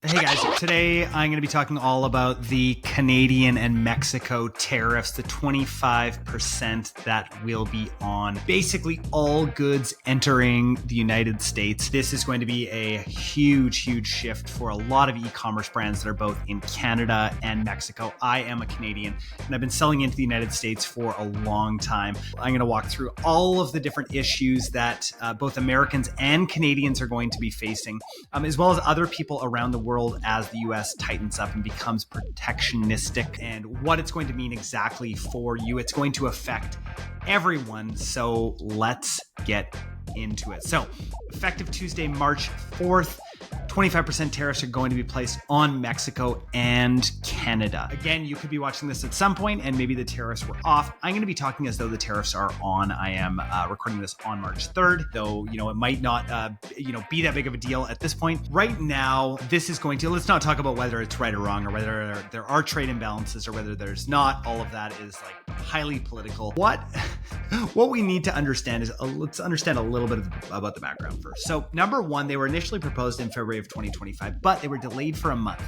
Hey guys, today I'm going to be talking all about the Canadian and Mexico tariffs, the 25% that will be on basically all goods entering the United States. This is going to be a huge shift for a lot of e-commerce brands that are both in Canada and Mexico. I am a Canadian and I've been selling into the United States for a long time. I'm going to walk through all of the different issues that both Americans and Canadians are going to be facing, as well as other people around the world as the US tightens up and becomes protectionistic, and what it's going to mean exactly for you. It's going to affect everyone, so let's get into it. So, effective Tuesday, March 4th, 25% tariffs are going to be placed on Mexico and Canada. Again, you could be watching this at some point and maybe the tariffs were off. I'm going to be talking as though the tariffs are on. I am recording this on March 3rd, though, it might not, be that big of a deal at this point. Right now, this is going to, let's not talk about whether it's right or wrong or whether there are trade imbalances or whether there's not. All of that is highly political. What we need to understand is, let's understand a little bit about the background first. So number one, they were initially proposed in February of 2025, but they were delayed for a month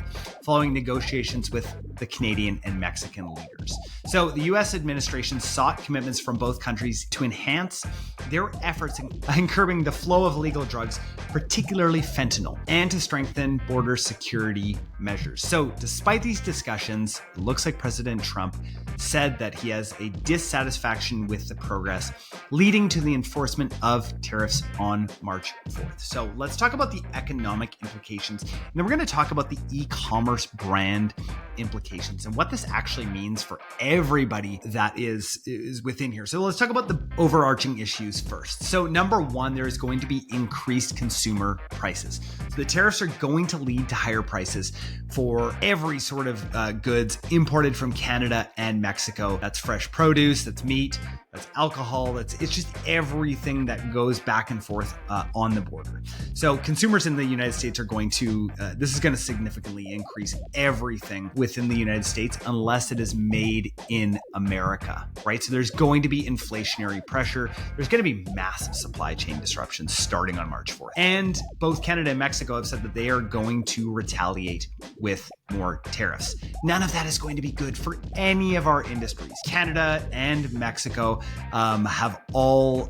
following negotiations with the Canadian and Mexican leaders. So the US administration sought commitments from both countries to enhance their efforts in curbing the flow of illegal drugs, particularly fentanyl, and to strengthen border security measures. So despite these discussions, it looks like President Trump said that he has a dissatisfaction with the progress, leading to the enforcement of tariffs on March 4th. So let's talk about the economic implications, and then we're going to talk about the e-commerce brand implications and what this actually means for everybody that is within here. So let's talk about the overarching issues first. So number one, there is going to be increased consumer prices. So the tariffs are going to lead to higher prices for every sort of goods imported from Canada and Mexico. That's fresh produce, that's meat, that's alcohol, it's just everything that goes back and forth on the border. So consumers in the United States are going to, this is going to significantly increase everything within the United States unless it is made in America, right? So there's going to be inflationary pressure. There's going to be massive supply chain disruptions starting on March 4th. And both Canada and Mexico have said that they are going to retaliate with more tariffs. None of that is going to be good for any of our industries. Canada and Mexico have all,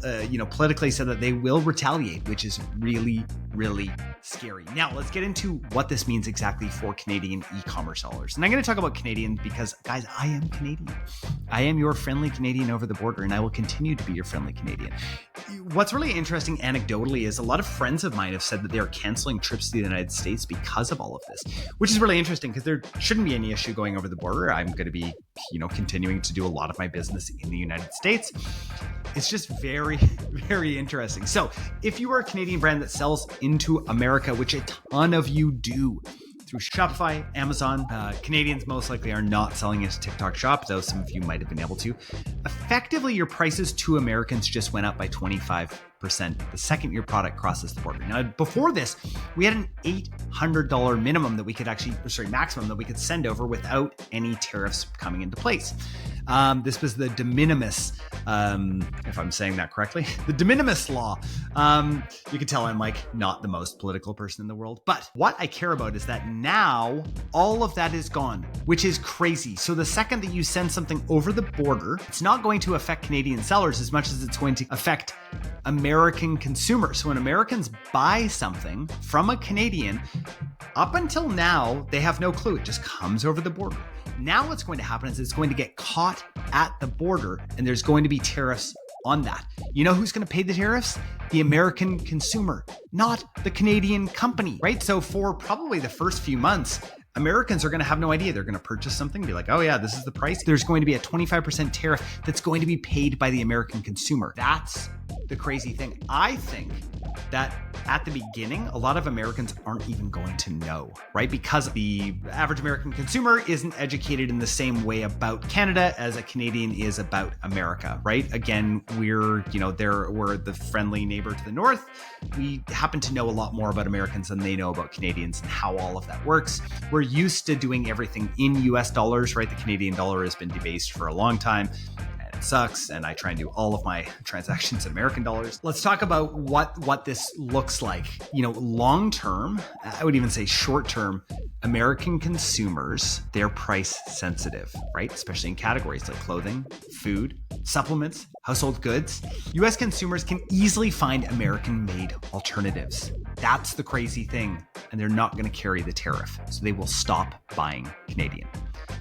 politically said that they will retaliate, which is really scary. Now, let's get into what this means exactly for Canadian e-commerce sellers. And I'm going to talk about Canadian because, guys, I am Canadian. I am your friendly Canadian over the border, and I will continue to be your friendly Canadian. What's really interesting anecdotally is a lot of friends of mine have said that they are canceling trips to the United States because of all of this, which is really interesting because there shouldn't be any issue going over the border. I'm going to be, continuing to do a lot of my business in the United States. It's just very interesting. So if you are a Canadian brand that sells into America, which a ton of you do, through Shopify, Amazon. Canadians most likely are not selling into TikTok Shop, though some of you might have been able to. Effectively, your prices to Americans just went up by 25% the second your product crosses the border. Now, before this, we had an $800 minimum that we could maximum that we could send over without any tariffs coming into place. This was the de minimis, if I'm saying that correctly, the de minimis law. You can tell I'm not the most political person in the world, but what I care about is that now all of that is gone, which is crazy. So the second that you send something over the border, it's not going to affect Canadian sellers as much as it's going to affect American consumers. So when Americans buy something from a Canadian, up until now, they have no clue. It just comes over the border. Now what's going to happen is it's going to get caught at the border and there's going to be tariffs on that. You know who's going to pay the tariffs? The American consumer, not the Canadian company, right? So for probably the first few months, Americans are going to have no idea. They're going to purchase something, be like, oh yeah, this is the price. There's going to be a 25% tariff that's going to be paid by the American consumer. That's the crazy thing. I think that at the beginning, a lot of Americans aren't even going to know, right? Because the average American consumer isn't educated in the same way about Canada as a Canadian is about America, right? Again, we're the friendly neighbor to the north. We happen to know a lot more about Americans than they know about Canadians and how all of that works. We're used to doing everything in US dollars, right? The Canadian dollar has been debased for a long time. it sucks, and I try and do all of my transactions in American dollars. Let's talk about what this looks like. Long term, I would even say short term, American consumers, they're price sensitive, right? Especially in categories like clothing, food, supplements, household goods. US consumers can easily find American-made alternatives. That's the crazy thing. And they're not going to carry the tariff. So they will stop buying Canadian.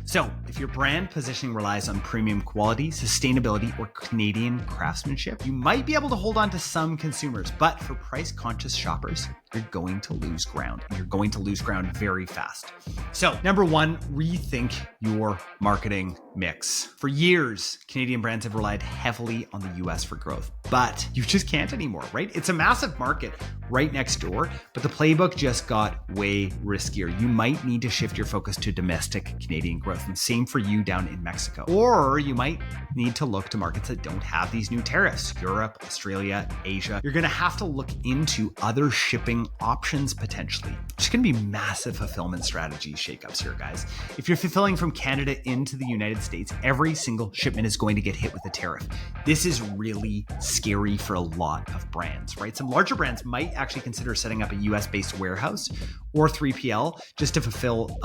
So if your brand positioning relies on premium quality, sustainability, or Canadian craftsmanship, you might be able to hold on to some consumers, but for price-conscious shoppers, you're going to lose ground. You're going to lose ground very fast. So number one, rethink your marketing mix. For years, Canadian brands have relied heavily on the US for growth, but you just can't anymore, right? It's a massive market right next door, but the playbook just got way riskier. You might need to shift your focus to domestic Canadian growth, and same for you down in Mexico. Or you might need to look to markets that don't have these new tariffs, Europe, Australia, Asia. You're gonna have to look into other shipping options potentially. There's gonna be massive fulfillment strategy shakeups here, guys. If you're fulfilling from Canada into the United States, every single shipment is going to get hit with a tariff. This is really scary for a lot of brands, right? Some larger brands might actually consider setting up a US-based warehouse or 3PL just to fulfill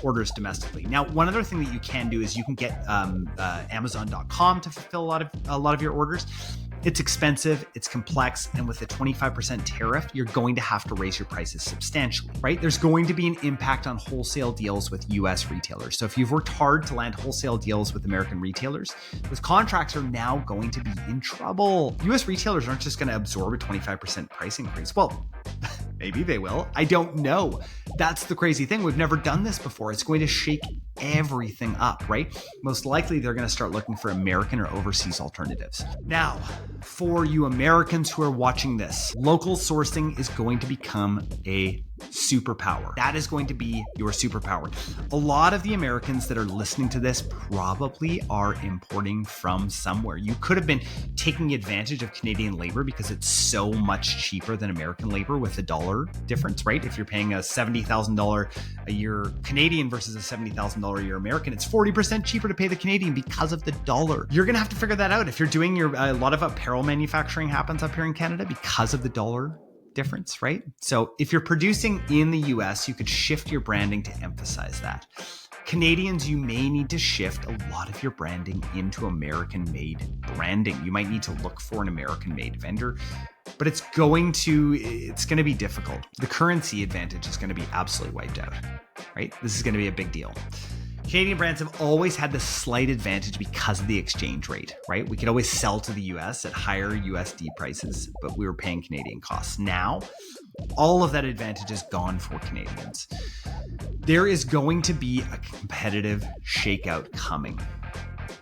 orders domestically. Now, one other thing that you can do is you can get Amazon.com to fulfill a lot of your orders. It's expensive, it's complex, and with a 25% tariff, you're going to have to raise your prices substantially, right? There's going to be an impact on wholesale deals with US retailers. So if you've worked hard to land wholesale deals with American retailers, those contracts are now going to be in trouble. US retailers aren't just going to absorb a 25% price increase. Well, maybe they will. I don't know. That's the crazy thing. We've never done this before. It's going to shake everything up, right? Most likely they're going to start looking for American or overseas alternatives. Now, for you Americans who are watching this, local sourcing is going to become a superpower. That is going to be your superpower. A lot of the Americans that are listening to this probably are importing from somewhere. You could have been taking advantage of Canadian labor because it's so much cheaper than American labor with the dollar difference, right? If you're paying a $70,000 a year Canadian versus a $70,000 a year American, it's 40% cheaper to pay the Canadian because of the dollar. You're going to have to figure that out. If you're doing a lot of apparel manufacturing happens up here in Canada because of the dollar difference, right? So if you're producing in the US, you could shift your branding to emphasize that. Canadians, you may need to shift a lot of your branding into American-made branding. You might need to look for an American-made vendor, but it's going to be difficult. The currency advantage is going to be absolutely wiped out, right? This is going to be a big deal. Canadian brands have always had the slight advantage because of the exchange rate, right? We could always sell to the US at higher USD prices, but we were paying Canadian costs. Now, all of that advantage is gone for Canadians. There is going to be a competitive shakeout coming,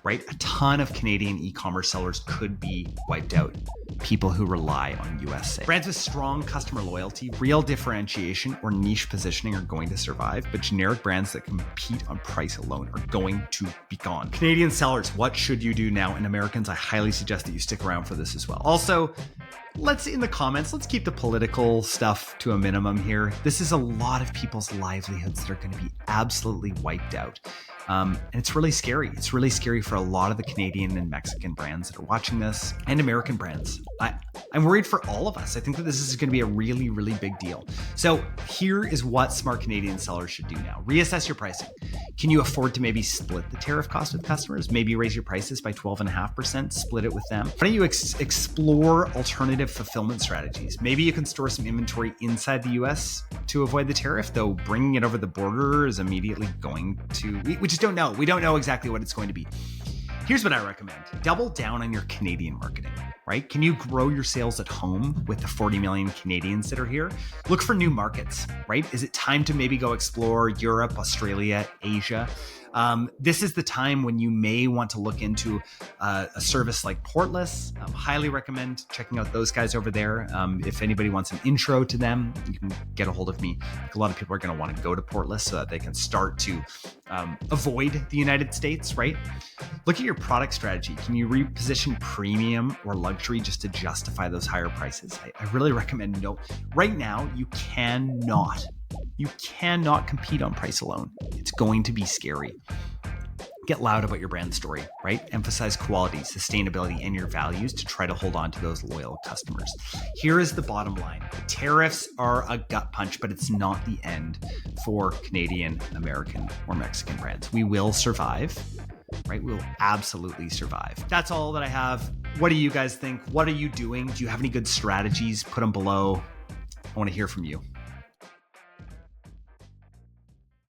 right? A ton of Canadian e-commerce sellers could be wiped out. People who rely on US sales. Brands with strong customer loyalty, real differentiation, or niche positioning are going to survive, but generic brands that compete on price alone are going to be gone. Canadian sellers, what should you do now? And Americans, I highly suggest that you stick around for this as well. Also, let's keep the political stuff to a minimum here. This is a lot of people's livelihoods that are going to be absolutely wiped out. And it's really scary. It's really scary for a lot of the Canadian and Mexican brands that are watching this, and American brands. I'm worried for all of us. I think that this is going to be a really, really big deal. So here is what smart Canadian sellers should do now. Reassess your pricing. Can you afford to maybe split the tariff cost with customers? Maybe raise your prices by 12.5%, split it with them. Why don't you explore alternative fulfillment strategies? Maybe you can store some inventory inside the US to avoid the tariff, though bringing it over the border is immediately going to, we just don't know. We don't know exactly what it's going to be. Here's what I recommend. Double down on your Canadian marketing, right? Can you grow your sales at home with the 40 million Canadians that are here? Look for new markets, right? Is it time to maybe go explore Europe, Australia, Asia? This is the time when you may want to look into a service like Portless. Highly recommend checking out those guys over there. If anybody wants an intro to them, you can get a hold of me. I think a lot of people are going to want to go to Portless so that they can start to avoid the United States, right? Look at your product strategy. Can you reposition premium or luxury just to justify those higher prices? I really recommend no. Right now, you cannot compete on price alone. It's going to be scary. Get loud about your brand story, right? Emphasize quality, sustainability, and your values to try to hold on to those loyal customers. Here is the bottom line. Tariffs are a gut punch, but it's not the end for Canadian, American, or Mexican brands. We will survive, right? We will absolutely survive. That's all that I have. What do you guys think? What are you doing? Do you have any good strategies? Put them below. I want to hear from you.